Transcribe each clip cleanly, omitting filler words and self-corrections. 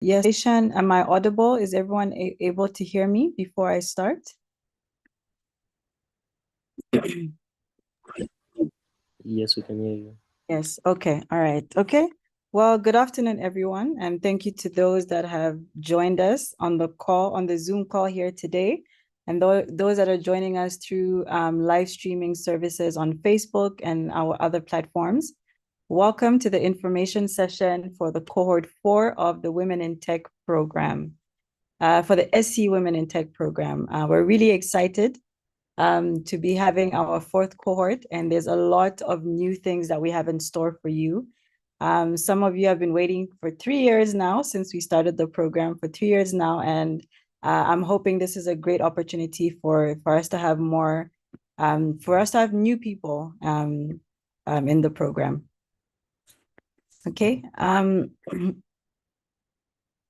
Yes, Shan, am I audible? Is everyone able to hear me before I start? Yes, we can hear you. Yes, okay, all right, okay. Well, good afternoon, everyone, and thank you to those that have joined us on the call, on the Zoom call here today, and those that are joining us through live streaming services on Facebook and our other platforms. Welcome to the information session for the cohort 4 of the Women in Tech program, for the SC Women in Tech program. We're really excited to be having our fourth cohort, and there's a lot of new things that we have in store for you. Some of you have been waiting for 3 years now since we started the program for 3 years now, and I'm hoping this is a great opportunity for us to have more, for us to have new people in the program. Okay.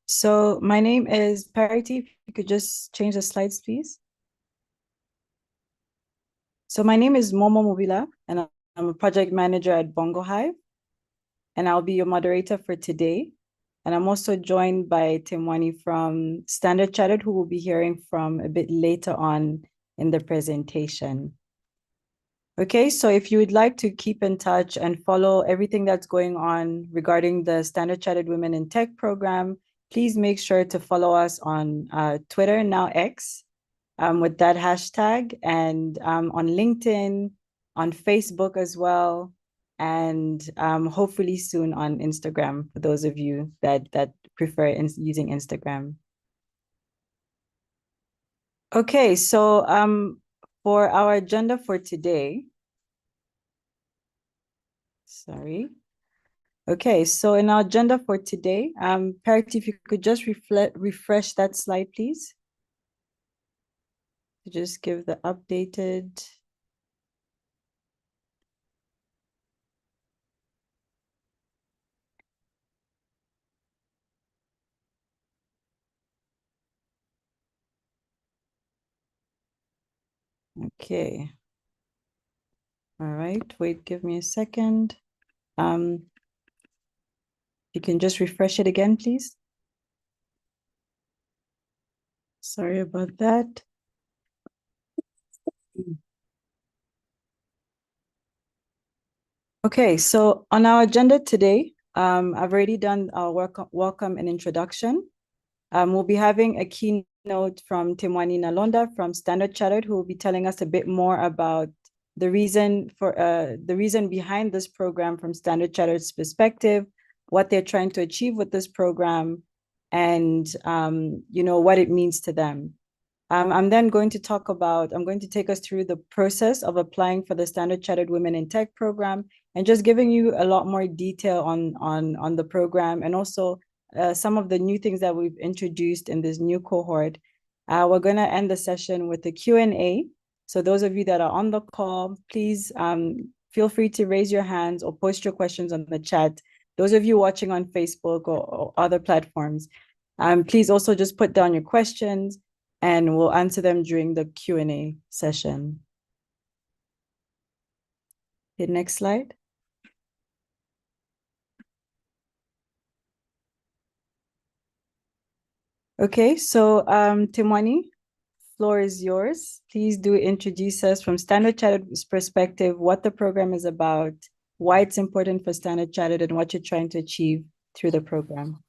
So my name is Parity. If you could just change the slides, please. So my name is Momo Mubila, and I'm a project manager at Bongo Hive, and I'll be your moderator for today. And I'm also joined by Timwani from Standard Chartered, who we'll be hearing from a bit later on in the presentation. Okay, so if you would like to keep in touch and follow everything that's going on regarding the Standard Chartered Women in Tech program, please make sure to follow us on Twitter, now X, with that hashtag, and on LinkedIn, on Facebook as well, and hopefully soon on Instagram for those of you that prefer using Instagram. Okay, so for our agenda for today, sorry. Okay, so in our agenda for today, Parity, if you could just refresh that slide, please. Just give the updated. Okay. All right, wait, give me a second. You can just refresh it again, please. Sorry about that. Okay, so on our agenda today, I've already done our welcome and introduction. We'll be having a keynote from Timwani Nalonda from Standard Chartered, who will be telling us a bit more about the reason behind this program from Standard Chartered's perspective, what they're trying to achieve with this program, and what it means to them. I'm then going to I'm going to take us through the process of applying for the Standard Chartered Women in Tech program, and just giving you a lot more detail on the program, and also some of the new things that we've introduced in this new cohort. We're going to end the session with a Q&A. So those of you that are on the call, please feel free to raise your hands or post your questions on the chat. Those of you watching on Facebook or other platforms, please also just put down your questions, and we'll answer them during the Q&A session. The next slide. Okay, so Timwani, floor is yours. Please do introduce us from Standard Chartered's perspective, what the program is about, why it's important for Standard Chartered, and what you're trying to achieve through the program.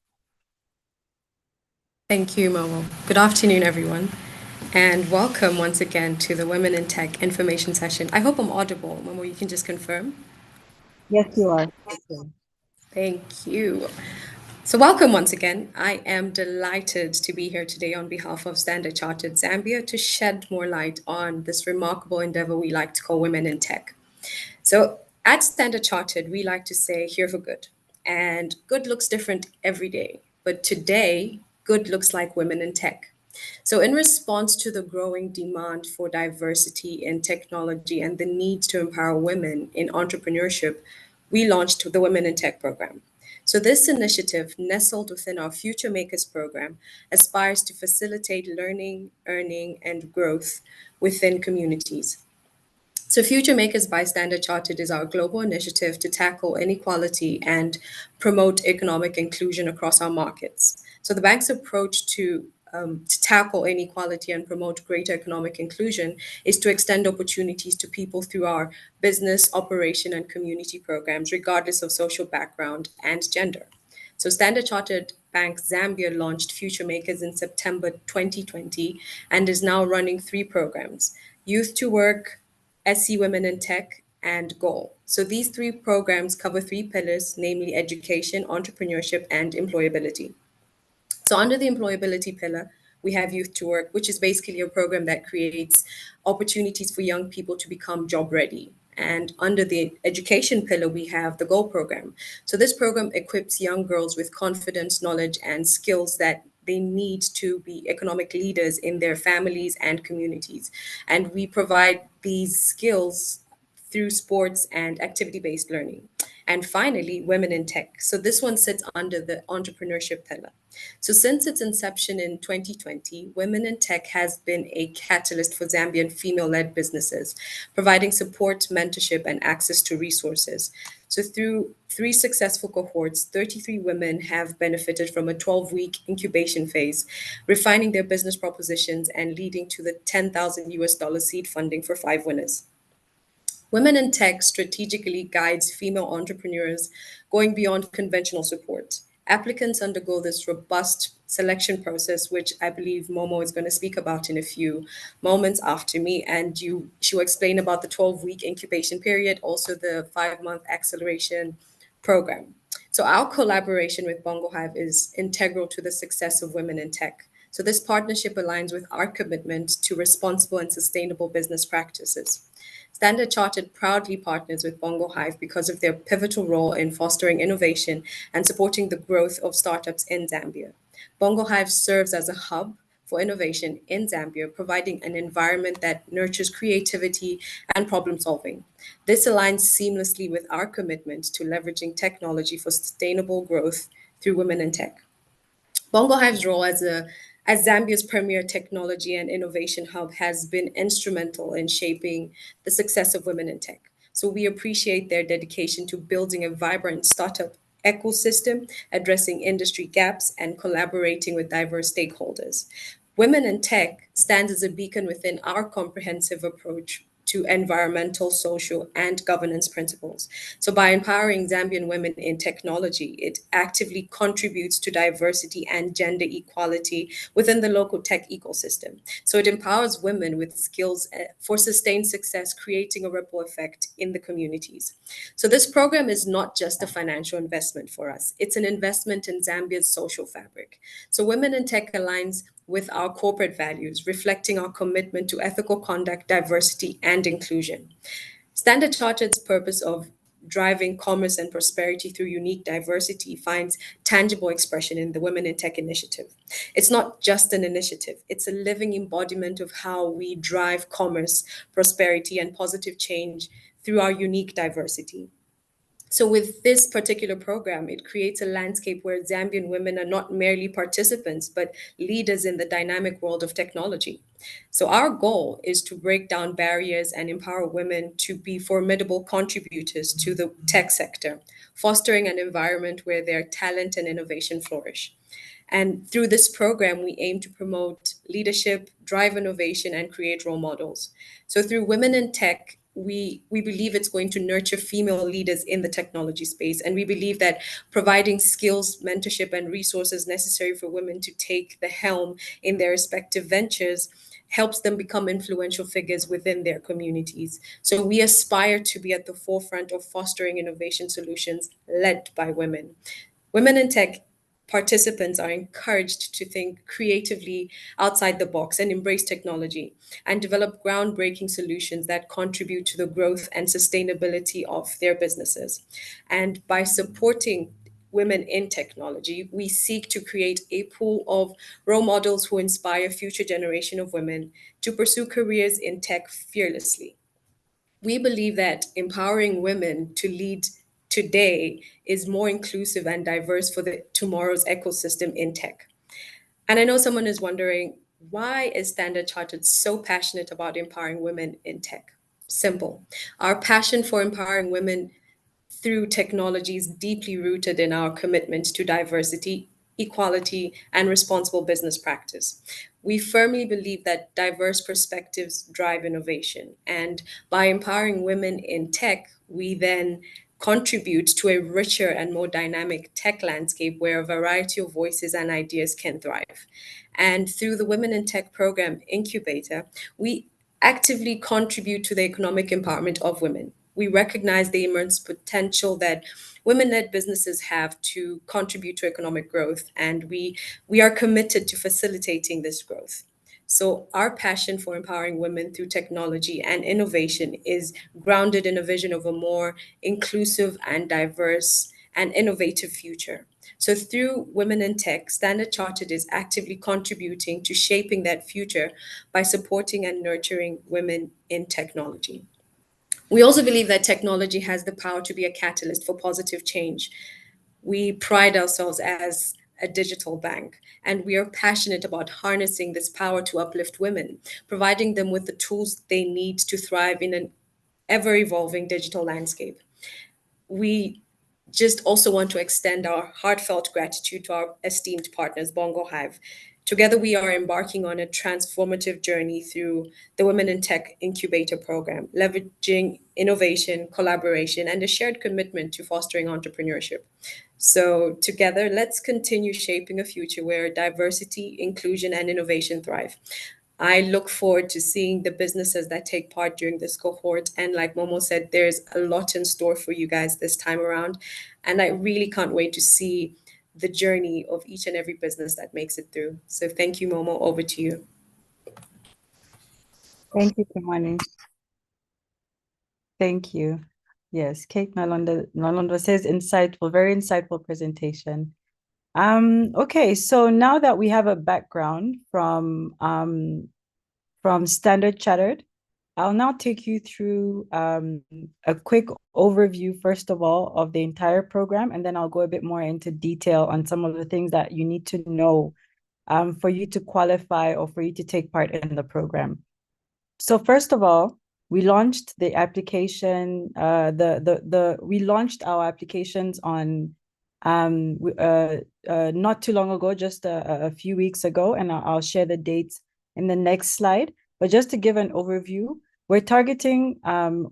Thank you, Momo. Good afternoon, everyone, and welcome once again to the Women in Tech information session. I hope I'm audible. Momo, you can just confirm. Yes, you are. Thank you. So welcome once again. I am delighted to be here today on behalf of Standard Chartered Zambia to shed more light on this remarkable endeavor we like to call Women in Tech. So at Standard Chartered, we like to say here for good. And good looks different every day. But today, good looks like women in tech. So, in response to the growing demand for diversity in technology and the need to empower women in entrepreneurship, we launched the Women in Tech program. So, this initiative, nestled within our Future Makers program, aspires to facilitate learning, earning, and growth within communities. So, Future Makers by Standard Chartered is our global initiative to tackle inequality and promote economic inclusion across our markets. So the bank's approach to tackle inequality and promote greater economic inclusion is to extend opportunities to people through our business, operation, and community programs, regardless of social background and gender. So Standard Chartered Bank Zambia launched Future Makers in September 2020 and is now running three programs: Youth to Work, SC Women in Tech, and Goal. So these three programs cover three pillars, namely education, entrepreneurship, and employability. So under the employability pillar, we have Youth to Work, which is basically a program that creates opportunities for young people to become job ready. And under the education pillar, we have the GO program. So this program equips young girls with confidence, knowledge, and skills that they need to be economic leaders in their families and communities. And we provide these skills through sports and activity based learning. And finally, women in tech. So this one sits under the entrepreneurship pillar. So since its inception in 2020, Women in Tech has been a catalyst for Zambian female-led businesses, providing support, mentorship, and access to resources. So through three successful cohorts, 33 women have benefited from a 12-week incubation phase, refining their business propositions and leading to the 10,000 US dollar seed funding for five winners. Women in Tech strategically guides female entrepreneurs going beyond conventional support. Applicants undergo this robust selection process, which I believe Momo is going to speak about in a few moments after me. And she'll explain about the 12-week incubation period, also the 5-month acceleration program. So our collaboration with Bongo Hive is integral to the success of Women in Tech. So this partnership aligns with our commitment to responsible and sustainable business practices. Standard Chartered proudly partners with Bongo Hive because of their pivotal role in fostering innovation and supporting the growth of startups in Zambia. Bongo Hive serves as a hub for innovation in Zambia, providing an environment that nurtures creativity and problem solving. This aligns seamlessly with our commitment to leveraging technology for sustainable growth through women in tech. Bongo Hive's role as Zambia's premier technology and innovation hub has been instrumental in shaping the success of women in tech. So we appreciate their dedication to building a vibrant startup ecosystem, addressing industry gaps, and collaborating with diverse stakeholders. Women in Tech stands as a beacon within our comprehensive approach to environmental, social, and governance principles. So, by empowering Zambian women in technology, it actively contributes to diversity and gender equality within the local tech ecosystem. So, it empowers women with skills for sustained success, creating a ripple effect in the communities. So, this program is not just a financial investment for us, it's an investment in Zambia's social fabric. So, Women in Tech aligns with our corporate values, reflecting our commitment to ethical conduct, diversity, and inclusion. Standard Chartered's purpose of driving commerce and prosperity through unique diversity finds tangible expression in the Women in Tech initiative. It's not just an initiative, it's a living embodiment of how we drive commerce, prosperity, and positive change through our unique diversity. So, with this particular program, it creates a landscape where Zambian women are not merely participants, but leaders in the dynamic world of technology. So, our goal is to break down barriers and empower women to be formidable contributors to the tech sector, fostering an environment where their talent and innovation flourish. And through this program, we aim to promote leadership, drive innovation, and create role models. So through Women in Tech, we believe it's going to nurture female leaders in the technology space. And we believe that providing skills, mentorship, and resources necessary for women to take the helm in their respective ventures helps them become influential figures within their communities. So we aspire to be at the forefront of fostering innovation solutions led by women. Women in Tech participants are encouraged to think creatively outside the box and embrace technology and develop groundbreaking solutions that contribute to the growth and sustainability of their businesses. And by supporting women in technology, we seek to create a pool of role models who inspire future generation of women to pursue careers in tech fearlessly. We believe that empowering women to lead today is more inclusive and diverse for the tomorrow's ecosystem in tech. And I know someone is wondering, why is Standard Chartered so passionate about empowering women in tech? Simple. Our passion for empowering women through technology is deeply rooted in our commitment to diversity, equality, and responsible business practice. We firmly believe that diverse perspectives drive innovation. And by empowering women in tech, we then contribute to a richer and more dynamic tech landscape where a variety of voices and ideas can thrive. And through the Women in Tech program incubator, we actively contribute to the economic empowerment of women. We recognize the immense potential that women-led businesses have to contribute to economic growth, and we are committed to facilitating this growth. So our passion for empowering women through technology and innovation is grounded in a vision of a more inclusive and diverse and innovative future. So through Women in Tech, Standard Chartered is actively contributing to shaping that future by supporting and nurturing women in technology. We also believe that technology has the power to be a catalyst for positive change. We pride ourselves as a digital bank, and we are passionate about harnessing this power to uplift women, providing them with the tools they need to thrive in an ever evolving digital landscape. We just also want to extend our heartfelt gratitude to our esteemed partners, Bongo Hive. Together, we are embarking on a transformative journey through the Women in Tech Incubator Program, leveraging innovation, collaboration, and a shared commitment to fostering entrepreneurship. So, together, let's continue shaping a future where diversity, inclusion, and innovation thrive. I look forward to seeing the businesses that take part during this cohort. And like Momo said, there's a lot in store for you guys this time around. And I really can't wait to see the journey of each and every business that makes it through. So thank you, Momo. Over to you. Thank you, Kimani. Thank you. Yes, Kate Nalonda says insightful, very insightful presentation. Okay, so now that we have a background from Standard Chartered, I'll now take you through a quick overview, first of all, of the entire program, and then I'll go a bit more into detail on some of the things that you need to know for you to qualify or for you to take part in the program. So first of all, we launched the application, we launched our applications on not too long ago, just a few weeks ago, and I'll share the dates in the next slide. But just to give an overview, we're targeting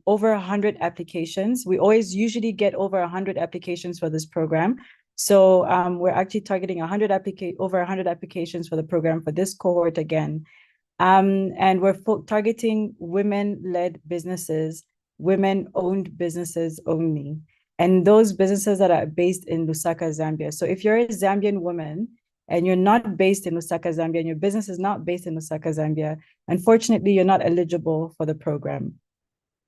over 100 applications. We always usually get over 100 applications for this program. So we're actually targeting over 100 applications for the program for this cohort again. And we're targeting women-led businesses, women-owned businesses only, and those businesses that are based in Lusaka, Zambia. So if you're a Zambian woman and you're not based in Lusaka, Zambia, and your business is not based in Lusaka, Zambia, unfortunately, you're not eligible for the program.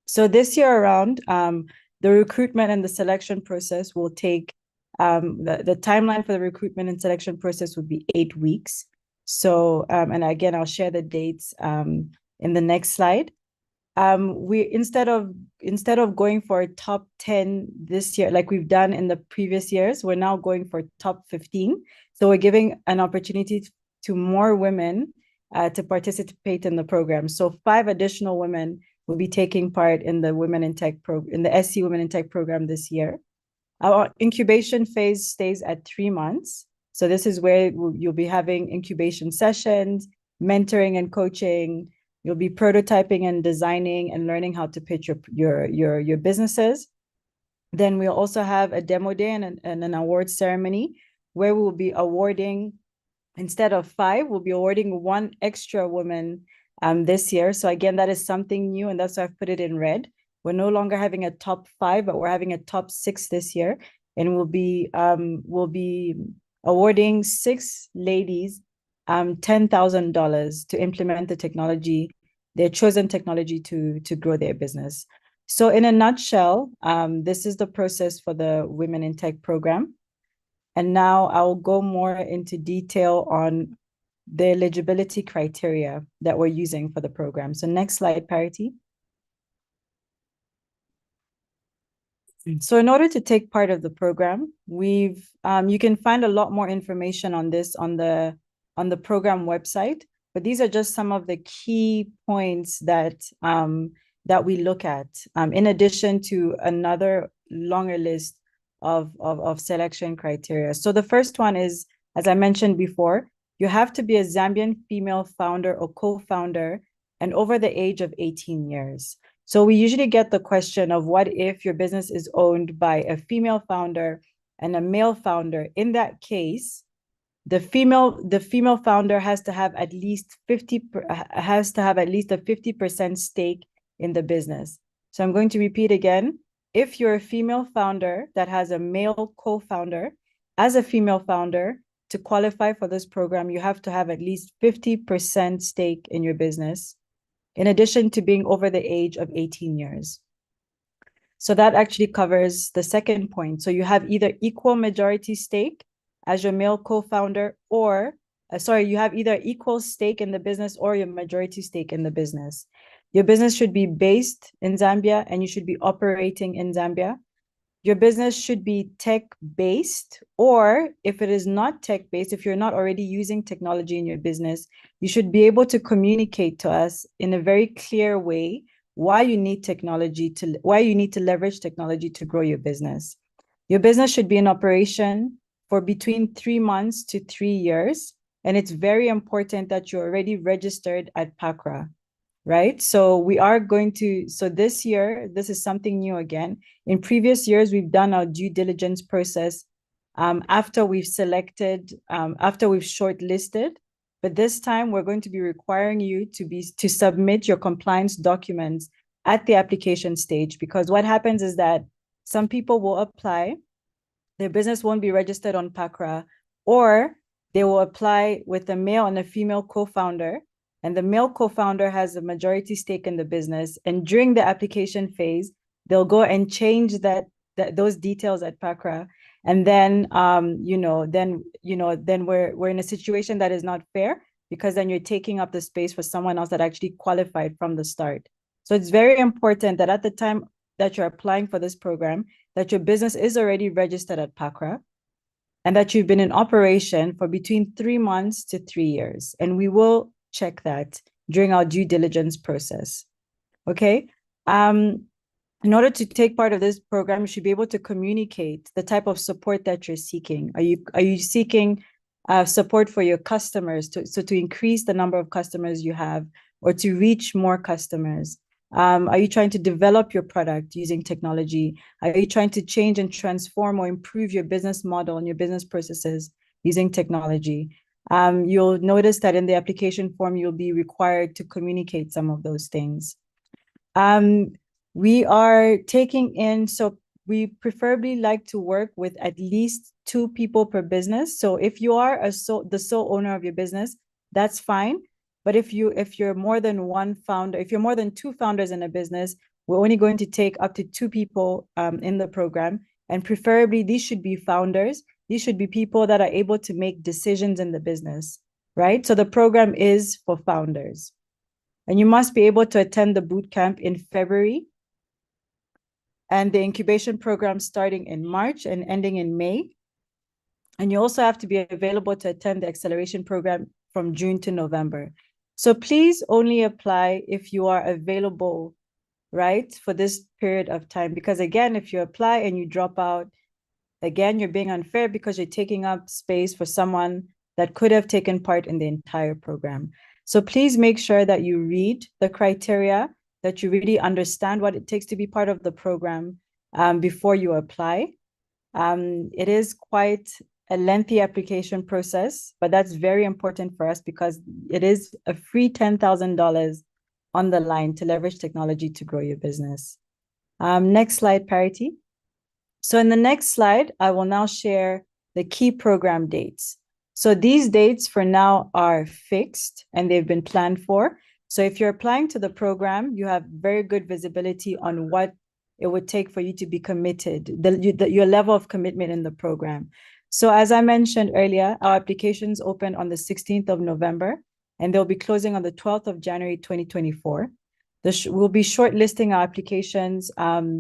So this year around, the recruitment and the selection process will take, the timeline for the recruitment and selection process would be 8 weeks. So, and again, I'll share the dates in the next slide. We instead of going for top 10 this year, like we've done in the previous years, we're now going for top 15. So we're giving an opportunity to more women to participate in the program. So 5 additional women will be taking part in the Women in Tech in the SC Women in Tech program this year. Our incubation phase stays at 3 months. So this is where you'll be having incubation sessions, mentoring and coaching. You'll be prototyping and designing and learning how to pitch your businesses. Then we'll also have a demo day and an award ceremony where we will be awarding, instead of 5, we'll be awarding 1 extra woman this year. So again, that is something new, and that's why I've put it in red. We're no longer having a top 5, but we're having a top 6 this year, and we'll be awarding 6 ladies $10,000 to implement the technology, their chosen technology to grow their business. So in a nutshell, this is the process for the Women in Tech program. And now I'll go more into detail on the eligibility criteria that we're using for the program. So next slide, Parity. So in order to take part of the program, you can find a lot more information on this on the program website, but these are just some of the key points that we look at, in addition to another longer list of selection criteria. So the first one is as I mentioned before, you have to be a Zambian female founder or co-founder and over the age of 18 years. So we usually get the question of what if your business is owned by a female founder and a male founder? In that case, the female founder has to have at least a 50% stake in the business. So I'm going to repeat again. If you're a female founder that has a male co-founder, as a female founder, to qualify for this program, you have to have at least 50% stake in your business, in addition to being over the age of 18 years. So that actually covers the second point. So you have either equal majority stake as your male co-founder, or you have either equal stake in the business or your majority stake in the business. Your business should be based in Zambia and you should be operating in Zambia. Your business should be tech-based, or if it is not tech-based, if you're not already using technology in your business, you should be able to communicate to us in a very clear way why you need to leverage technology to grow your business. Your business should be in operation for between 3 months to 3 years, and it's very important that you're already registered at PACRA. Right? So this year, this is something new again. In previous years, we've done our due diligence process after we've shortlisted. But this time, we're going to be requiring you to submit your compliance documents at the application stage, because what happens is that some people will apply, their business won't be registered on PACRA, or they will apply with a male and a female co-founder, and the male co-founder has a majority stake in the business. And during the application phase, they'll go and change those details at PACRA. And then, then we're in a situation that is not fair, because then you're taking up the space for someone else that actually qualified from the start. So it's very important that at the time that you're applying for this program, that your business is already registered at PACRA, and that you've been in operation for between 3 months to 3 years. And we will check that during our due diligence process. Okay. In order to take part of this program, you should be able to communicate the type of support that you're seeking. Are you seeking support for your customers to increase the number of customers you have, or to reach more customers? Are you trying to develop your product using technology? Are you trying to change and transform or improve your business model and your business processes using technology? You'll notice that in the application form, you'll be required to communicate some of those things. We are taking in, so we preferably like to work with at least 2 people per business. So if you are the sole owner of your business, that's fine. But if you're more than one founder, if you're more than 2 founders in a business, we're only going to take up to 2 people in the program. And preferably, these should be founders. These should be people that are able to make decisions in the business, right? So the program is for founders. And you must be able to attend the boot camp in February, and the incubation program starting in March and ending in May. And you also have to be available to attend the acceleration program from June to November. So please only apply if you are available, right, for this period of time. Because again, if you apply and you drop out, again, you're being unfair, because you're taking up space for someone that could have taken part in the entire program. So please make sure that you read the criteria, that you really understand what it takes to be part of the program before you apply. It is quite a lengthy application process, but that's very important for us, because it is a free $10,000 on the line to leverage technology to grow your business. Next slide, Parity. So in the next slide, I will now share the key program dates. So these dates for now are fixed and they've been planned for. So if you're applying to the program, you have very good visibility on what it would take for you to be committed, your level of commitment in the program. So as I mentioned earlier, our applications open on the 16th of November, and they'll be closing on the 12th of January, 2024. We'll be shortlisting our applications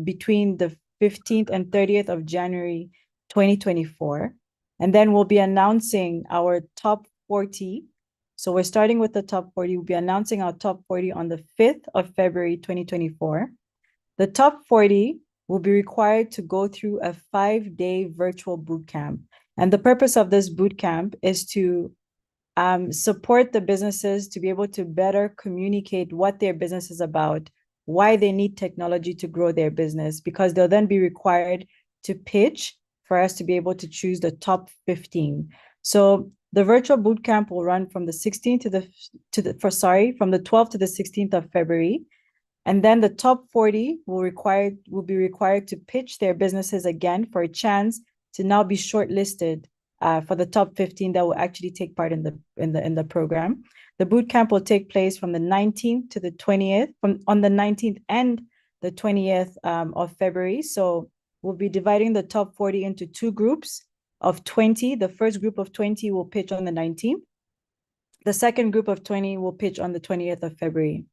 between the 15th and 30th of January, 2024. And then we'll be announcing our top 40. So we're starting with the top 40. We'll be announcing our top 40 on the 5th of February, 2024. The top 40 will be required to go through a 5-day virtual bootcamp. And the purpose of this boot camp is to support the businesses to be able to better communicate what their business is about, why they need technology to grow their business, because they'll then be required to pitch for us to be able to choose the top 15. So the virtual bootcamp will run from the 16th from the 12th to the 16th of February. And then the top 40 will be required to pitch their businesses again for a chance to now be shortlisted for the top 15 that will actually take part in the program. The boot camp will take place from the 19th to the 20th, on the 19th and the 20th of February. So we'll be dividing the top 40 into two groups of 20. The first group of 20 will pitch on the 19th. The second group of 20 will pitch on the 20th of February.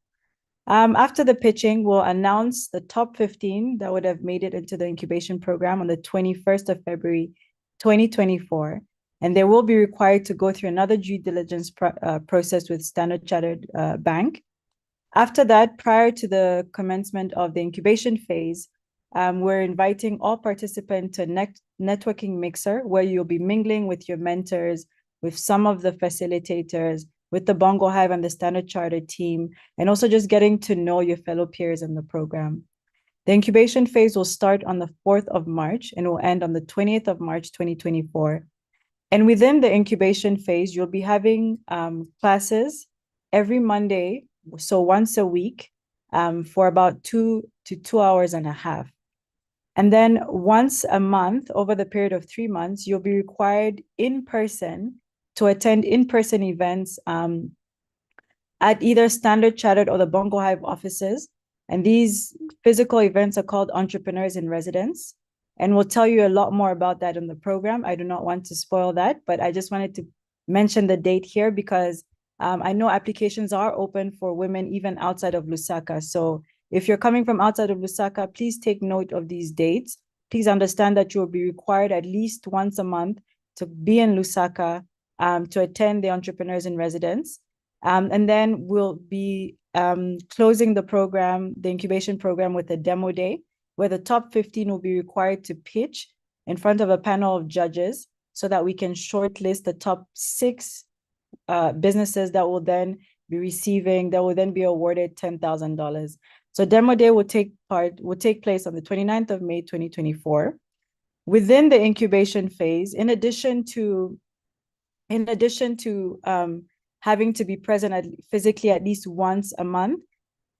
After the pitching, we'll announce the top 15 that would have made it into the incubation program on the 21st of February, 2024. And they will be required to go through another due diligence process with Standard Chartered Bank. After that, prior to the commencement of the incubation phase, we're inviting all participants to a networking mixer where you'll be mingling with your mentors, with some of the facilitators, with the Bongo Hive and the Standard Chartered team, and also just getting to know your fellow peers in the program. The incubation phase will start on the 4th of March and will end on the 20th of March, 2024. And within the incubation phase, you'll be having classes every Monday, so once a week, for about 2 to 2 hours and a half. And then once a month, over the period of 3 months, you'll be required in person to attend in-person events at either Standard Chartered or the Bongo Hive offices. And these physical events are called Entrepreneurs in Residence. And we'll tell you a lot more about that in the program. I do not want to spoil that, but I just wanted to mention the date here because I know applications are open for women even outside of Lusaka. So if you're coming from outside of Lusaka, please take note of these dates. Please understand that you will be required at least once a month to be in Lusaka to attend the Entrepreneurs in Residence. And then we'll be closing the program, the incubation program, with a demo day where the top 15 will be required to pitch in front of a panel of judges so that we can shortlist the top 6 businesses that will then be awarded $10,000. So demo day will take place on the 29th of May, 2024. Within the incubation phase, in addition to having to be present physically at least once a month,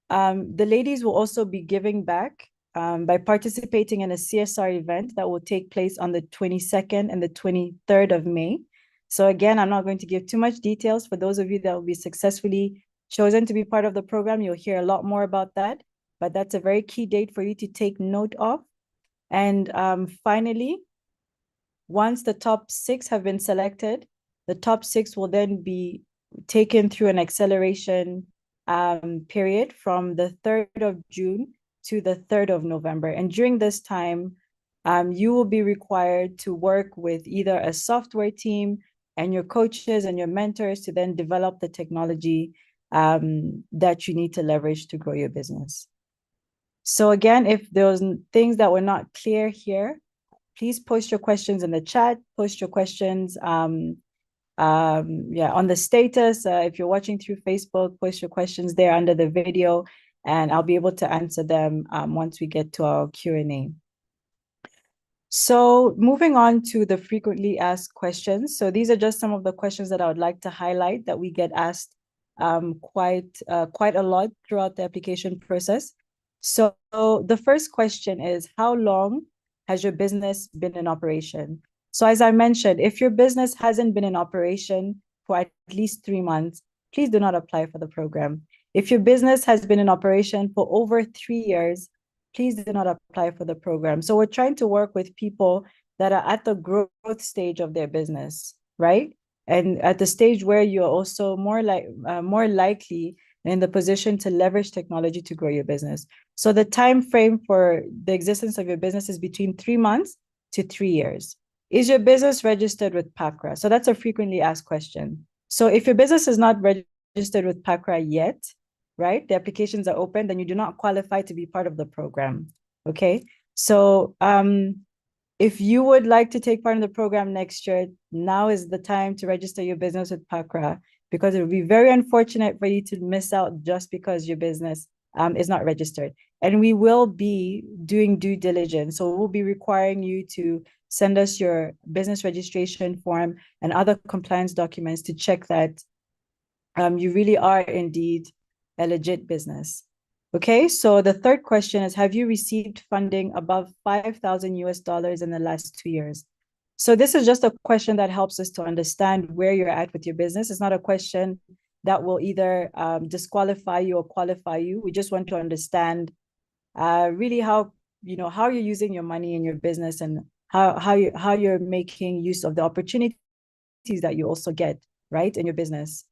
the ladies will also be giving back by participating in a CSR event that will take place on the 22nd and the 23rd of May. So again, I'm not going to give too much details. For those of you that will be successfully chosen to be part of the program, you'll hear a lot more about that, but that's a very key date for you to take note of. And finally, once the top 6 have been selected, the top 6 will then be taken through an acceleration period from the 3rd of June to the 3rd of November. And during this time, you will be required to work with either a software team and your coaches and your mentors to then develop the technology that you need to leverage to grow your business. So again, if there's things that were not clear here, please post your questions in the chat, post your questions on the status. If you're watching through Facebook, post your questions there under the video, and I'll be able to answer them once we get to our Q&A. So moving on to the frequently asked questions. So these are just some of the questions that I would like to highlight that we get asked quite a lot throughout the application process. So the first question is, how long has your business been in operation? So as I mentioned, if your business hasn't been in operation for at least 3 months, please do not apply for the program. If your business has been in operation for over 3 years, please do not apply for the program. So we're trying to work with people that are at the growth stage of their business, right? And at the stage where you're also more likely in the position to leverage technology to grow your business. So the time frame for the existence of your business is between 3 months to 3 years. Is your business registered with PACRA? So that's a frequently asked question. So if your business is not registered with PACRA yet, right, the applications are open, then you do not qualify to be part of the program, okay? So If you would like to take part in the program next year, now is the time to register your business with PACRA, because it would be very unfortunate for you to miss out just because your business is not registered. And we will be doing due diligence. So we'll be requiring you to send us your business registration form and other compliance documents to check that you really are indeed a legit business. Okay, so the third question is, have you received funding above 5,000 US dollars in the last 2 years? So this is just a question that helps us to understand where you're at with your business. It's not a question that will either disqualify you or qualify you. We just want to understand really how you're using your money in your business, and how you're making use of the opportunities that you also get, right, in your business.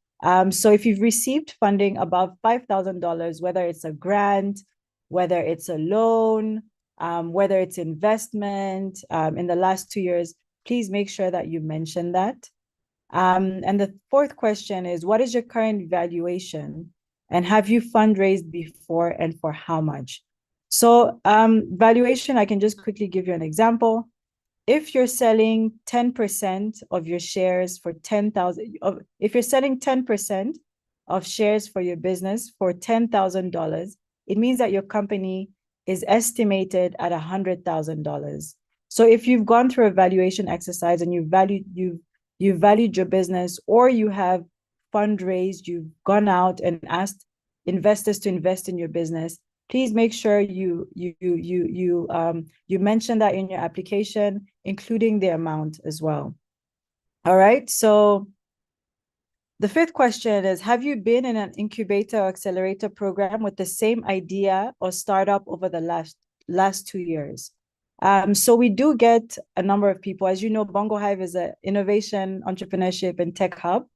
So if you've received funding above $5,000, whether it's a grant, whether it's a loan, whether it's investment, in the last 2 years, please make sure that you mention that. And the fourth question is, what is your current valuation? And have you fundraised before, and for how much? So valuation, I can just quickly give you an example. If you're selling 10% of your shares for 10,000, if you're selling 10% of shares for your business for $10,000, it means that your company is estimated at $100,000. So if you've gone through a valuation exercise and you've valued your business, or you have fundraised, you've gone out and asked investors to invest in your business, please make sure you mention that in your application, including the amount as well. All right, so the fifth question is, have you been in an incubator or accelerator program with the same idea or startup over the last 2 years? So we do get a number of people. As you know, Bongo Hive is an innovation, entrepreneurship, and tech hub.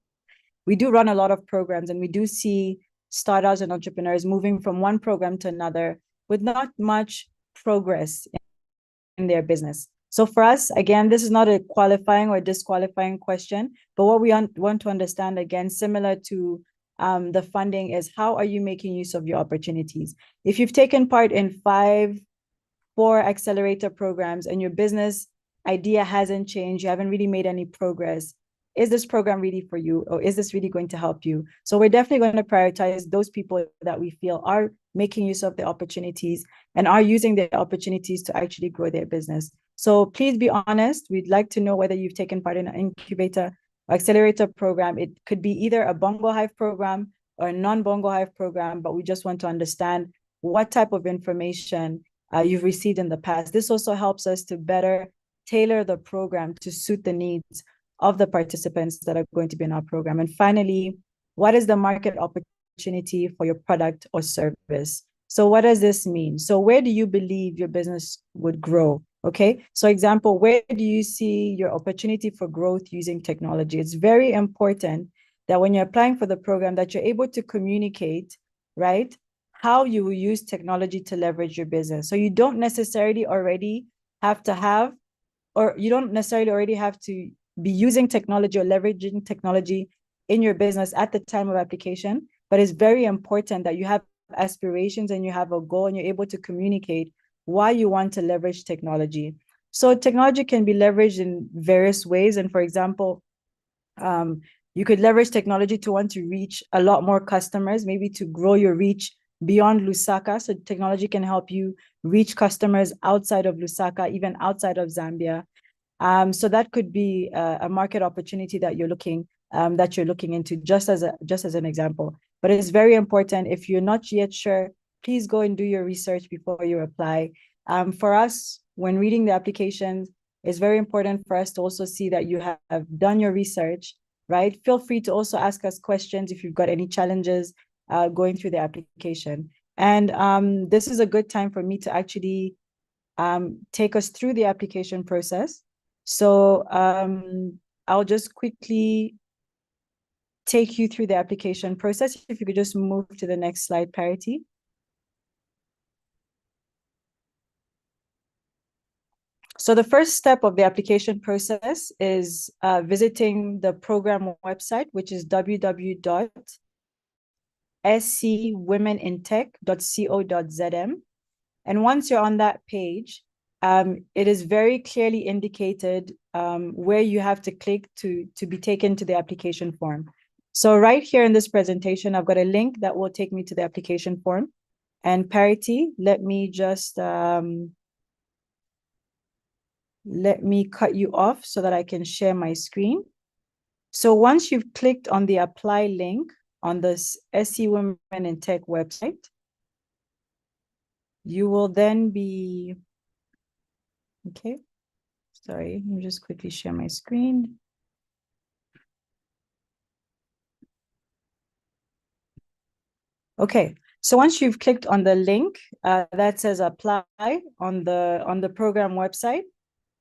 We do run a lot of programs, and we do see startups and entrepreneurs moving from one program to another with not much progress in their business. So for us, again, this is not a qualifying or disqualifying question, but what we want to understand, again, similar to the funding, is how are you making use of your opportunities? If you've taken part in 4 accelerator programs and your business idea hasn't changed, you haven't really made any progress, is this program really for you, or is this really going to help you? So we're definitely going to prioritize those people that we feel are making use of the opportunities and are using the opportunities to actually grow their business. So please be honest. We'd like to know whether you've taken part in an incubator or accelerator program. It could be either a Bongo Hive program or a non-Bongo Hive program, but we just want to understand what type of information you've received in the past. This also helps us to better tailor the program to suit the needs of the participants that are going to be in our program. And finally, what is the market opportunity for your product or service? So what does this mean? So where do you believe your business would grow? Okay, so example, where do you see your opportunity for growth using technology? It's very important that when you're applying for the program, that you're able to communicate, right, how you will use technology to leverage your business. So you don't necessarily already have to have, or you don't necessarily already have to be using technology or leveraging technology in your business at the time of application, but it's very important that you have aspirations and you have a goal and you're able to communicate why you want to leverage technology. So technology can be leveraged in various ways. And for example, you could leverage technology to want to reach a lot more customers, maybe to grow your reach beyond Lusaka. So technology can help you reach customers outside of Lusaka, even outside of Zambia. So that could be a market opportunity that you're looking into, just as an example. But it's very important, if you're not yet sure, please go and do your research before you apply. For us, when reading the applications, it's very important for us to also see that you have done your research, right? Feel free to also ask us questions if you've got any challenges going through the application. And this is a good time for me to actually take us through the application process. So I'll just quickly take you through the application process. If you could just move to the next slide, Parity. So the first step of the application process is visiting the program website, which is www.scwomenintech.co.zm. And once you're on that page, it is very clearly indicated where you have to click to be taken to the application form. So right here in this presentation, I've got a link that will take me to the application form. And Parity, let me just let me cut you off so that I can share my screen. So once you've clicked on the apply link on this SE Women in Tech website, you will then be, okay, sorry, let me just quickly share my screen. Okay, so once you've clicked on the link that says apply on the program website,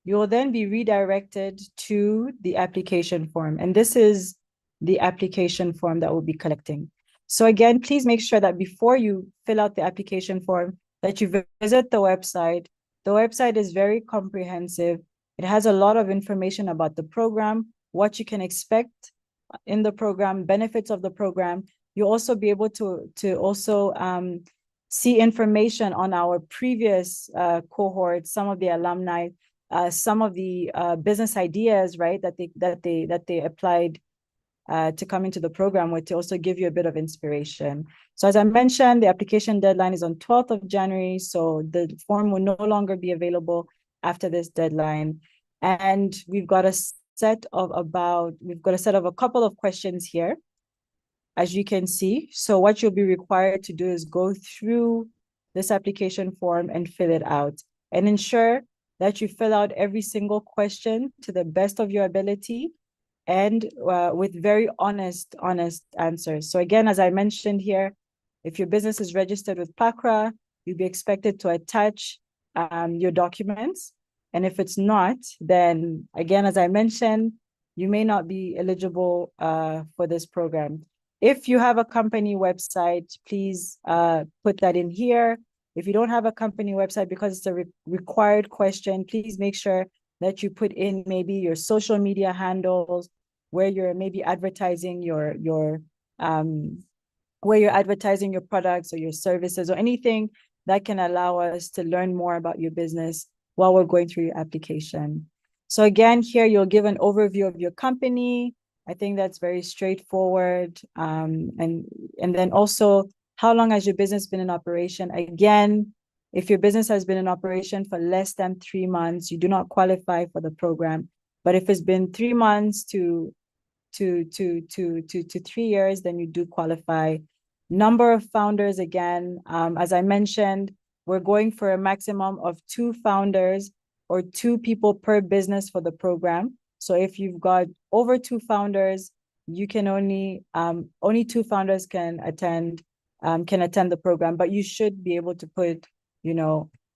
you will then be redirected to the application form. And this is the application form that we'll be collecting. So again, please make sure that before you fill out the application form, that you visit the website. The website is very comprehensive. It has a lot of information about the program, what you can expect in the program, benefits of the program. You'll also be able to also see information on our previous cohorts, some of the alumni, some of the business ideas, right, that they applied to come into the program with, to also give you a bit of inspiration. So as I mentioned, the application deadline is on 12th of January. So the form will no longer be available after this deadline. And we've got a set of a couple of questions here, as you can see. So what you'll be required to do is go through this application form and fill it out, and ensure that you fill out every single question to the best of your ability, and with very honest answers. So again, as I mentioned here, if your business is registered with PACRA, you'll be expected to attach your documents. And if it's not, then again, as I mentioned, you may not be eligible for this program. If you have a company website, please put that in here. If you don't have a company website, because it's a required question, please make sure that you put in maybe your social media handles, where you're maybe advertising where you're advertising your products or your services, or anything that can allow us to learn more about your business while we're going through your application. So again, here you'll give an overview of your company. I think that's very straightforward. And then also, how long has your business been in operation? Again, if your business has been in operation for less than 3 months, you do not qualify for the program. But if it's been 3 months to 3 years, then you do qualify. Number of founders, again, as I mentioned, we're going for a maximum of 2 founders or 2 people per business for the program. So if you've got over 2 founders, you can only 2 founders can attend the program, but you should be able to put,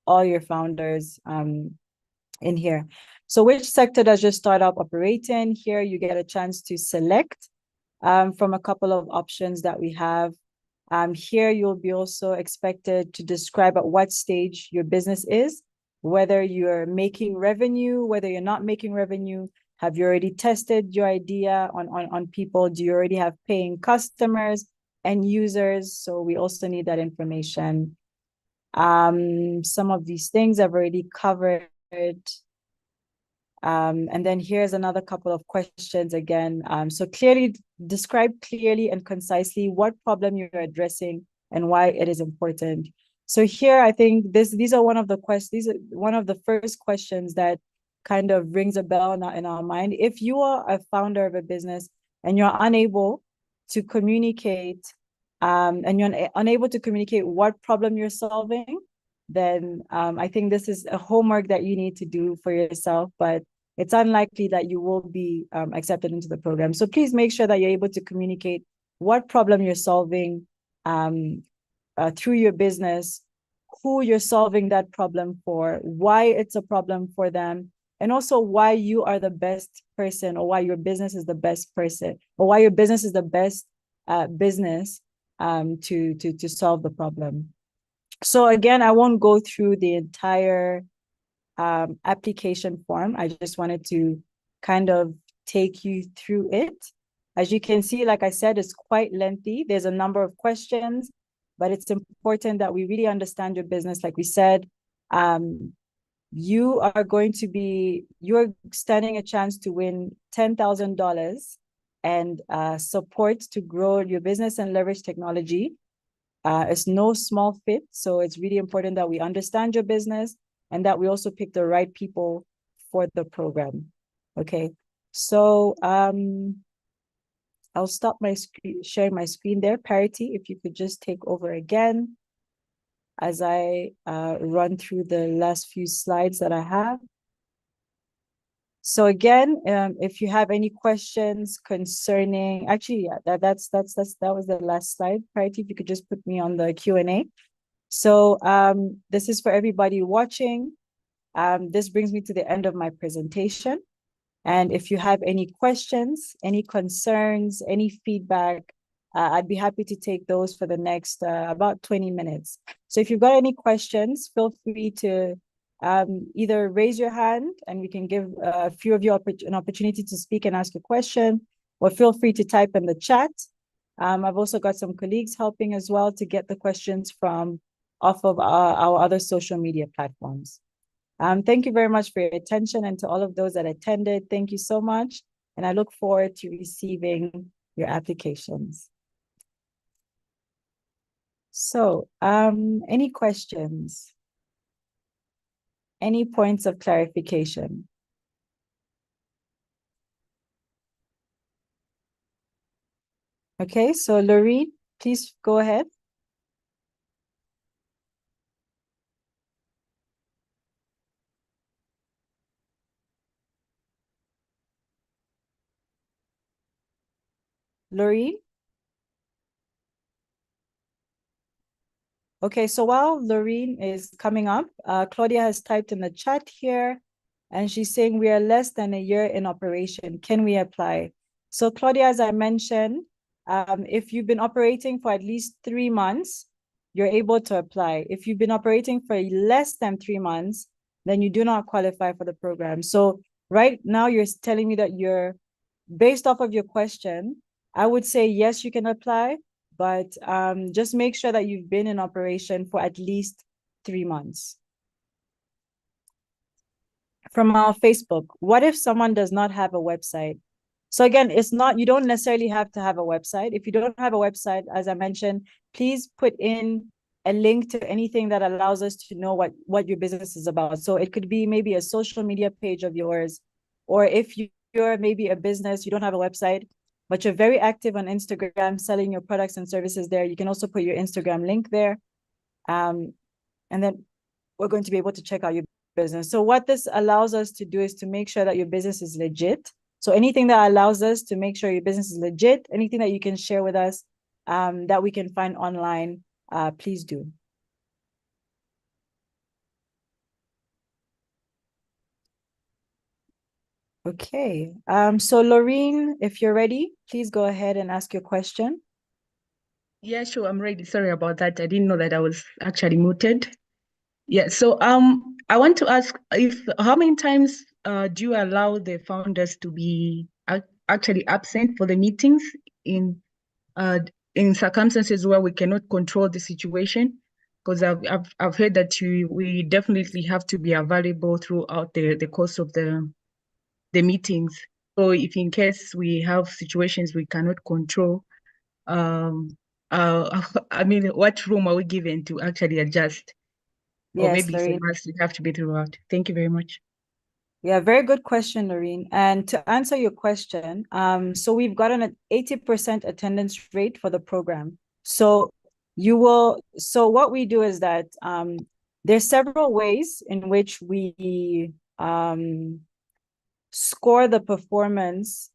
all your founders in here. So which sector does your startup operate in? Here you get a chance to select from a couple of options that we have. Here you'll be also expected to describe at what stage your business is, whether you're making revenue, whether you're not making revenue. Have you already tested your idea on people? Do you already have paying customers and users? So we also need that information. Some of these things I've already covered. And then here's another couple of questions again. So describe clearly and concisely what problem you're addressing and why it is important. So here, I think these are one of the first questions that kind of rings a bell in our mind. If you are a founder of a business and you're unable to communicate, and you're unable to communicate what problem you're solving, then I think this is a homework that you need to do for yourself, but it's unlikely that you will be accepted into the program. So please make sure that you're able to communicate what problem you're solving through your business, who you're solving that problem for, why it's a problem for them, and also why you are the best person, or why your business is the best person, or why your business is the best business to solve the problem. So again, I won't go through the entire application form. I just wanted to kind of take you through it. As you can see, like I said, it's quite lengthy. There's a number of questions, but it's important that we really understand your business. Like we said, you're standing a chance to win $10,000 and support to grow your business and leverage technology. It's no small fit, so it's really important that we understand your business and that we also pick the right people for the program. Okay, so I'll stop my screen, sharing my screen there. Parity, if you could just take over again as I run through the last few slides that I have. So again, if you have any questions concerning, actually, yeah, that was the last slide. Parity, if you could just put me on the Q&A. So this is for everybody watching. This brings me to the end of my presentation. And if you have any questions, any concerns, any feedback, I'd be happy to take those for the next about 20 minutes. So if you've got any questions, feel free to either raise your hand and we can give a few of you an opportunity to speak and ask a question, or feel free to type in the chat. I've also got some colleagues helping as well to get the questions from off of our other social media platforms. Thank you very much for your attention, and to all of those that attended, thank you so much. And I look forward to receiving your applications. So, any questions? Any points of clarification? Okay, so Lorene, please go ahead. Lorene? Okay, so while Lorene is coming up, Claudia has typed in the chat here, and she's saying we are less than a year in operation. Can we apply? So Claudia, as I mentioned, if you've been operating for at least 3 months, you're able to apply. If you've been operating for less than 3 months, then you do not qualify for the program. So right now you're telling me that you're, based off of your question, I would say yes, you can apply, but just make sure that you've been in operation for at least 3 months. From our Facebook, what if someone does not have a website? So again, it's not, you don't necessarily have to have a website. If you don't have a website, as I mentioned, please put in a link to anything that allows us to know what your business is about. So it could be maybe a social media page of yours, or if you're maybe a business, you don't have a website, but you're very active on Instagram, selling your products and services there, you can also put your Instagram link there. And then we're going to be able to check out your business. So what this allows us to do is to make sure that your business is legit. So anything that allows us to make sure your business is legit, anything that you can share with us that we can find online, please do. Okay, so Lorene, if you're ready, please go ahead and ask your question. Yeah, sure, I'm ready. Sorry about that. I didn't know that I was actually muted. Yeah, so I want to ask how many times do you allow the founders to be actually absent for the meetings in circumstances where we cannot control the situation? Because I've heard that we definitely have to be available throughout the course of the meetings. So if in case we have situations we cannot control, I mean, what room are we given to actually adjust? Or Yes, maybe it's a Lorene. must, it have to be throughout. Thank you very much. Yeah, very good question, Lorene. And to answer your question, so we've gotten an 80% attendance rate for the program. So what we do is that there's several ways in which we score the performance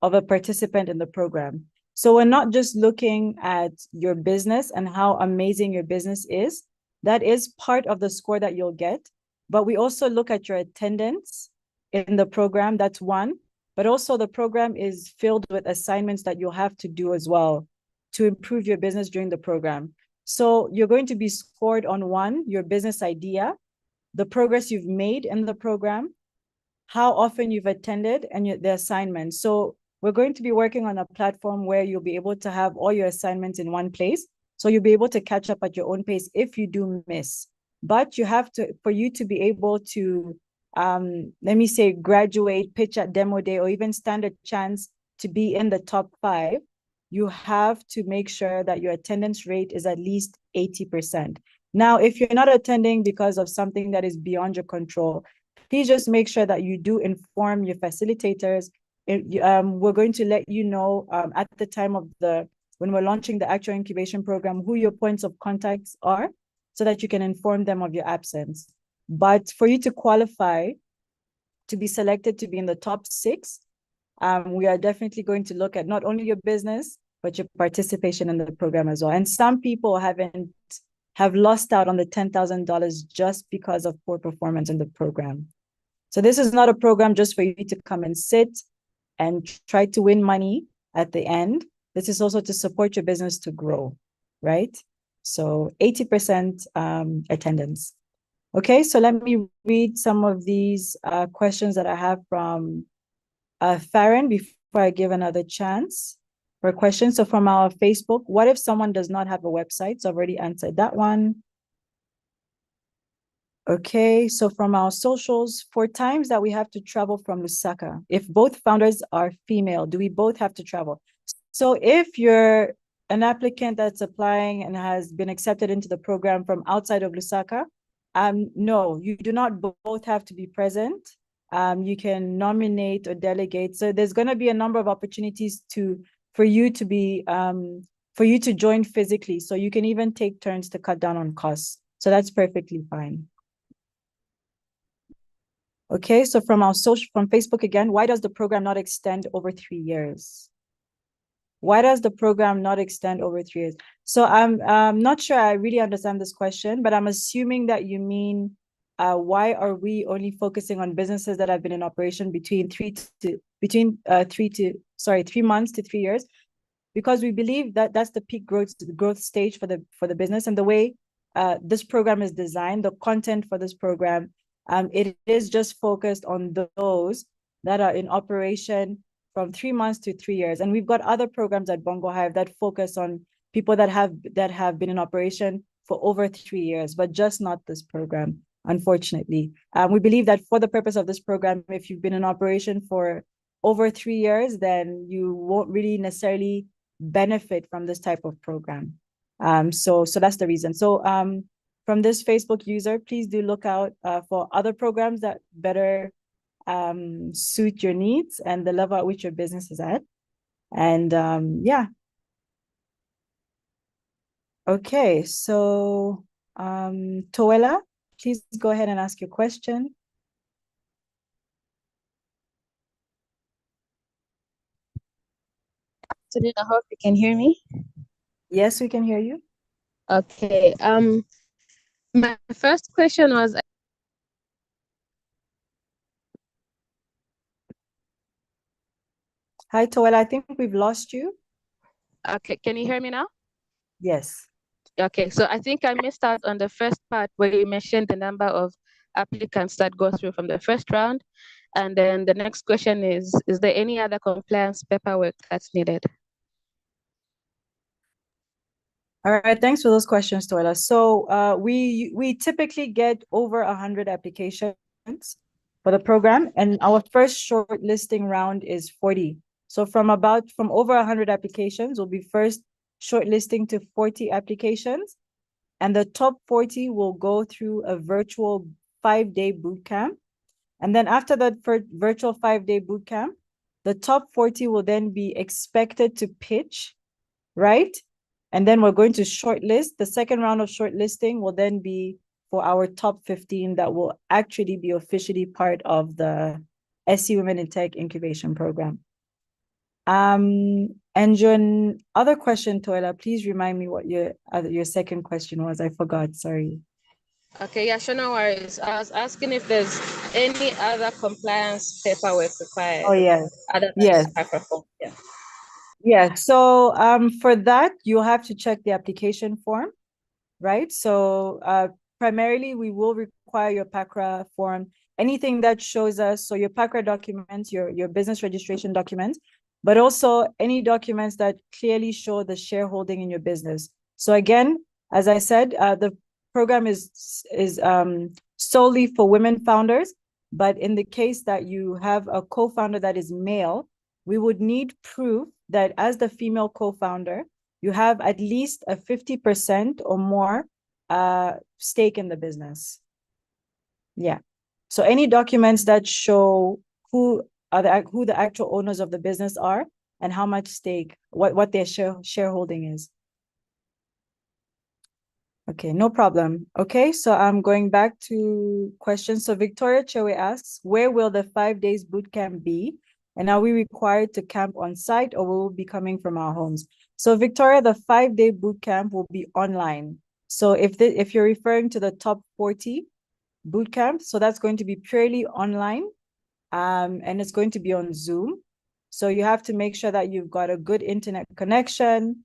of a participant in the program. So we're not just looking at your business and how amazing your business is. That is part of the score that you'll get. But we also look at your attendance in the program. That's one. But also the program is filled with assignments that you'll have to do as well to improve your business during the program. So you're going to be scored on one, your business idea, the progress you've made in the program, how often you've attended, and the assignments. So we're going to be working on a platform where you'll be able to have all your assignments in one place. So you'll be able to catch up at your own pace if you do miss. but you have to, for you to be able to, let me say, graduate, pitch at demo day, or even stand a chance to be in the top 5, you have to make sure that your attendance rate is at least 80%. Now, if you're not attending because of something that is beyond your control, please just make sure that you do inform your facilitators. We're going to let you know at the time of when we're launching the actual incubation program, who your points of contacts are, so that you can inform them of your absence. But for you to qualify to be selected to be in the top 6, we are definitely going to look at not only your business, but your participation in the program as well. And some people have lost out on the $10,000 just because of poor performance in the program. So this is not a program just for you to come and sit and try to win money at the end. This is also to support your business to grow, right? So 80% attendance. Okay, so let me read some of these questions that I have from Farron before I give another chance for a question. So from our Facebook, what if someone does not have a website? So I've already answered that one. Okay, so from our socials, for times that we have to travel from Lusaka, if both founders are female, do we both have to travel? So if you're an applicant that's applying and has been accepted into the program from outside of Lusaka, no, you do not both have to be present. You can nominate or delegate. So there's going to be a number of opportunities for you to join physically. So you can even take turns to cut down on costs. So that's perfectly fine. Okay, so from Facebook again, why does the program not extend over 3 years? Why does the program not extend over 3 years? So I'm not sure I really understand this question, but I'm assuming that you mean, why are we only focusing on businesses that have been in operation between 3 months to 3 years? Because we believe that that's the peak growth stage for the business, and the way this program is designed, the content for this program, it is just focused on those that are in operation from 3 months to 3 years. And we've got other programs at Bongo Hive that focus on people that have been in operation for over 3 years, but just not this program, unfortunately. We believe that for the purpose of this program, if you've been in operation for over 3 years, then you won't really necessarily benefit from this type of program. So that's the reason. So from this Facebook user, please do look out for other programs that better suit your needs and the level at which your business is at. And yeah. Okay, so Toela, please go ahead and ask your question. So I hope you can hear me. Yes, we can hear you. Okay. My first question was. Hi, Toela, I think we've lost you. Okay, can you hear me now? Yes. Okay, so I think I missed out on the first part where you mentioned the number of applicants that go through from the first round. And then the next question is there any other compliance paperwork that's needed? All right, thanks for those questions, Toela. So we typically get over 100 applications for the program, and our first shortlisting round is 40. So from over 100 applications, we'll be first shortlisting to 40 applications, and the top 40 will go through a virtual 5-day boot camp. And then after that virtual 5-day boot camp, the top 40 will then be expected to pitch, right? And then we're going to shortlist. The second round of shortlisting will then be for our top 15 that will actually be officially part of the SC Women in Tech Incubation Program. And your other question, Toela, please remind me what your second question was. I forgot, sorry. Okay, yeah, sure, no worries. I was asking if there's any other compliance paperwork required. Oh, yes. Other than Yes. the microphone, yeah. Yeah, so for that, you'll have to check the application form, right? So primarily, we will require your PACRA form, anything that shows us, so your PACRA documents, your business registration documents, but also any documents that clearly show the shareholding in your business. So again, as I said, program is solely for women founders, but in the case that you have a co-founder that is male, we would need proof that as the female co-founder, you have at least a 50% or more stake in the business. Yeah. So any documents that show who the actual owners of the business are and how much stake, what their shareholding is. Okay, no problem. Okay, so I'm going back to questions. So Victoria Chewe asks, where will the 5 days boot camp be? And are we required to camp on site or will we be coming from our homes? So Victoria, the 5-day boot camp will be online. So if you're referring to the top 40 boot camp, so that's going to be purely online, and it's going to be on Zoom. So you have to make sure that you've got a good internet connection,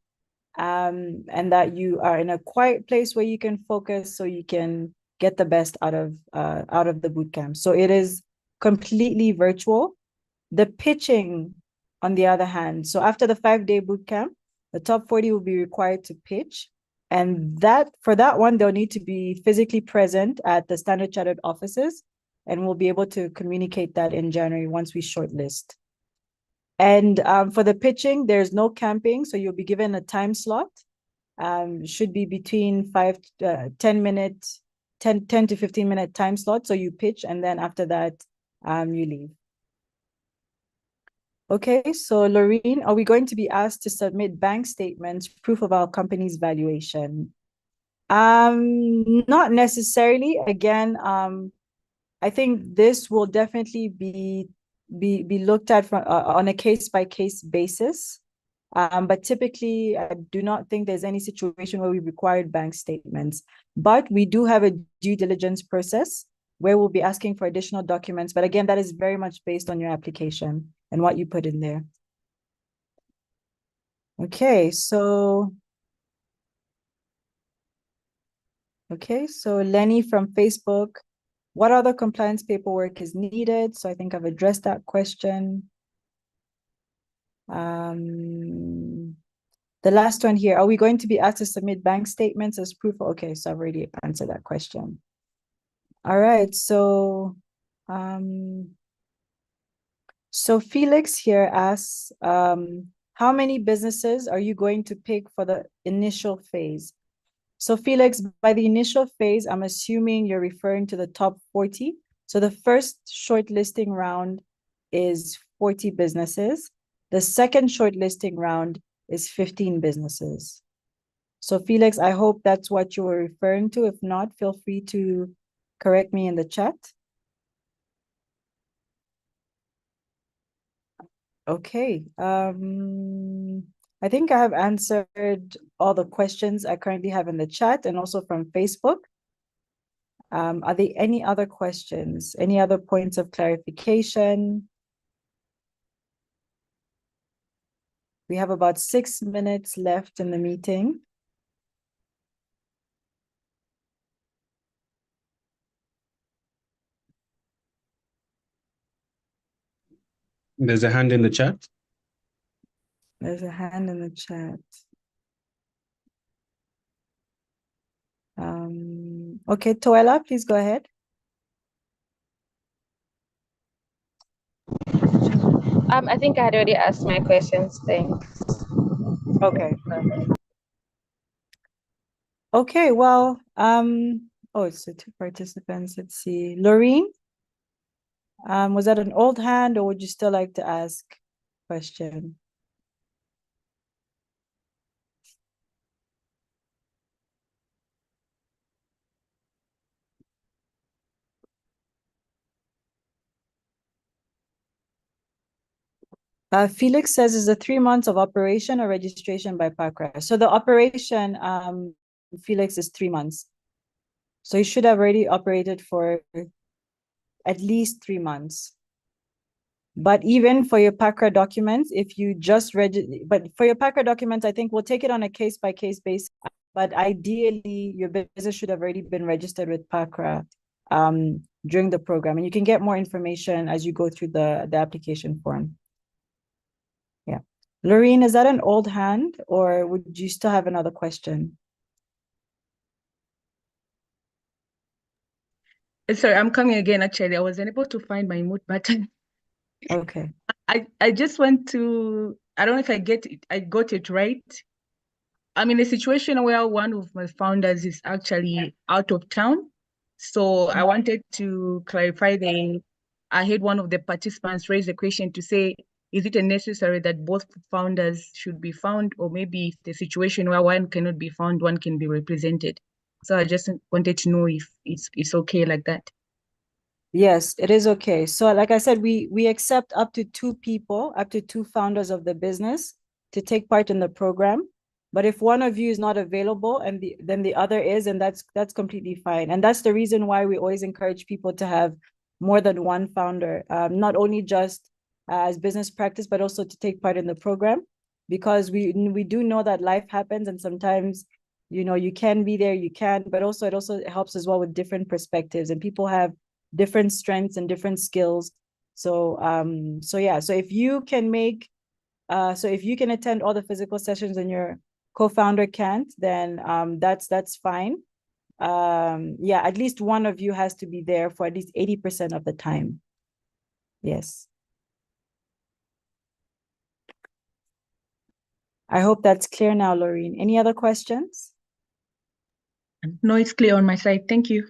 and that you are in a quiet place where you can focus so you can get the best out of the boot camp. So it is completely virtual. The pitching, on the other hand, so after the 5-day boot camp, the top 40 will be required to pitch. And for that one, they'll need to be physically present at the Standard Chartered offices, and we'll be able to communicate that in January once we shortlist. And for the pitching, there's no camping, so you'll be given a time slot. Should be between 10 to 15 minute time slot. So you pitch, and then after that, you leave. Okay, so Loreen, are we going to be asked to submit bank statements, proof of our company's valuation? Not necessarily. Again, I think this will definitely be looked at on a case-by-case basis. But typically, I do not think there's any situation where we required bank statements. But we do have a due diligence process where we'll be asking for additional documents. But again, that is very much based on your application and what you put in there. Okay, so Lenny from Facebook, what other compliance paperwork is needed? So I think I've addressed that question. The last one here, are we going to be asked to submit bank statements as proof? Okay, so I've already answered that question. All right, so Felix here asks, how many businesses are you going to pick for the initial phase? So Felix, by the initial phase, I'm assuming you're referring to the top 40. So the first shortlisting round is 40 businesses. The second shortlisting round is 15 businesses. So Felix, I hope that's what you were referring to. If not, feel free to correct me in the chat. Okay, I think I have answered all the questions I currently have in the chat and also from Facebook. Are there any other questions? Any other points of clarification? We have about 6 minutes left in the meeting. There's a hand in the chat. There's a hand in the chat. Okay, Toela, please go ahead. I think I had already asked my questions. Thanks. Okay, perfect. Okay, well, oh, so 2 participants. Let's see. Loreen, was that an old hand or would you still like to ask a question? Felix says, is it 3 months of operation or registration by PACRA? So the operation, Felix, is 3 months. So you should have already operated for at least 3 months. But even for your PACRA documents, if you just but for your PACRA documents, I think we'll take it on a case-by-case basis. But ideally, your business should have already been registered with PACRA during the program. And you can get more information as you go through the application form. Yeah. Loreen, is that an old hand or would you still have another question? Sorry, I'm coming again. Actually, I was unable to find my mute button. Okay. I just want to, I don't know if I got it right. I'm in a situation where one of my founders is actually out of town. So I wanted to clarify I had one of the participants raise a question to say, is it necessary that both founders should be found, or maybe if the situation where one cannot be found, one can be represented? So I just wanted to know if it's okay like that. Yes, it is okay. So like I said, we accept up to 2 people, up to 2 founders of the business to take part in the program. But if one of you is not available and then the other is, and that's completely fine. And that's the reason why we always encourage people to have more than one founder, not only just as business practice, but also to take part in the program, because we do know that life happens and sometimes, you can be there, you can, but also it also helps as well with different perspectives, and people have different strengths and different skills. So yeah, so if you can attend all the physical sessions and your co-founder can't, then that's fine. Yeah, at least one of you has to be there for at least 80% of the time. Yes. I hope that's clear now, Laureen. Any other questions? No, it's clear on my side. Thank you.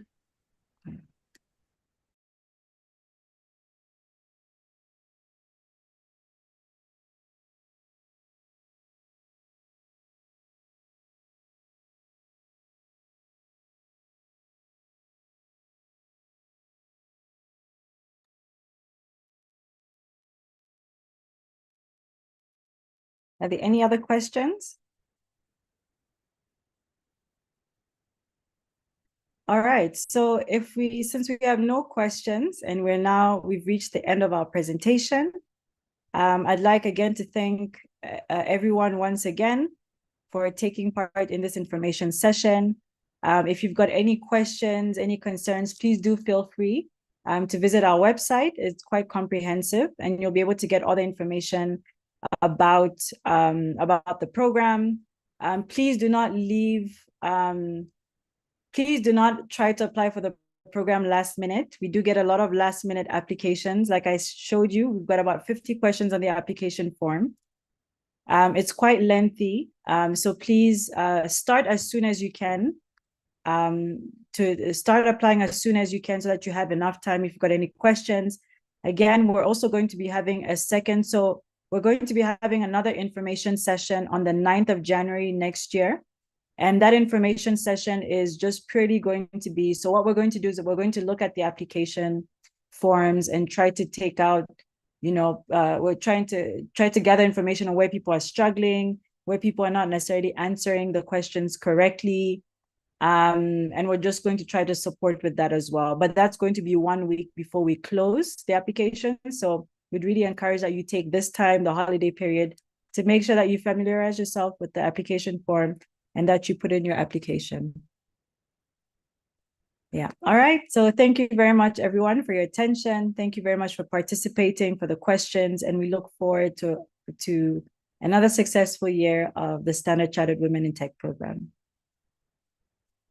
Are there any other questions? All right, so since we have no questions and we've reached the end of our presentation, I'd like again to thank everyone once again for taking part in this information session. If you've got any questions, any concerns, please do feel free to visit our website. It's quite comprehensive, and you'll be able to get all the information about the program. Please do not try to apply for the program last minute. We do get a lot of last minute applications. Like I showed you, we've got about 50 questions on the application form. It's quite lengthy. So please start as soon as you can. To start applying as soon as you can so that you have enough time if you've got any questions. Again, we're also going to be having we're going to be having another information session on the 9th of January next year. And that information session is just purely going to be, so what we're going to do is we're going to look at the application forms and try to take out, we're trying to gather information on where people are struggling, where people are not necessarily answering the questions correctly. And we're just going to try to support with that as well. But that's going to be 1 week before we close the application. So we'd really encourage that you take this time, the holiday period, to make sure that you familiarize yourself with the application form and that you put in your application. Yeah. All right. So thank you very much, everyone, for your attention. Thank you very much for participating, for the questions, and we look forward to another successful year of the Standard Chartered Women in Tech program.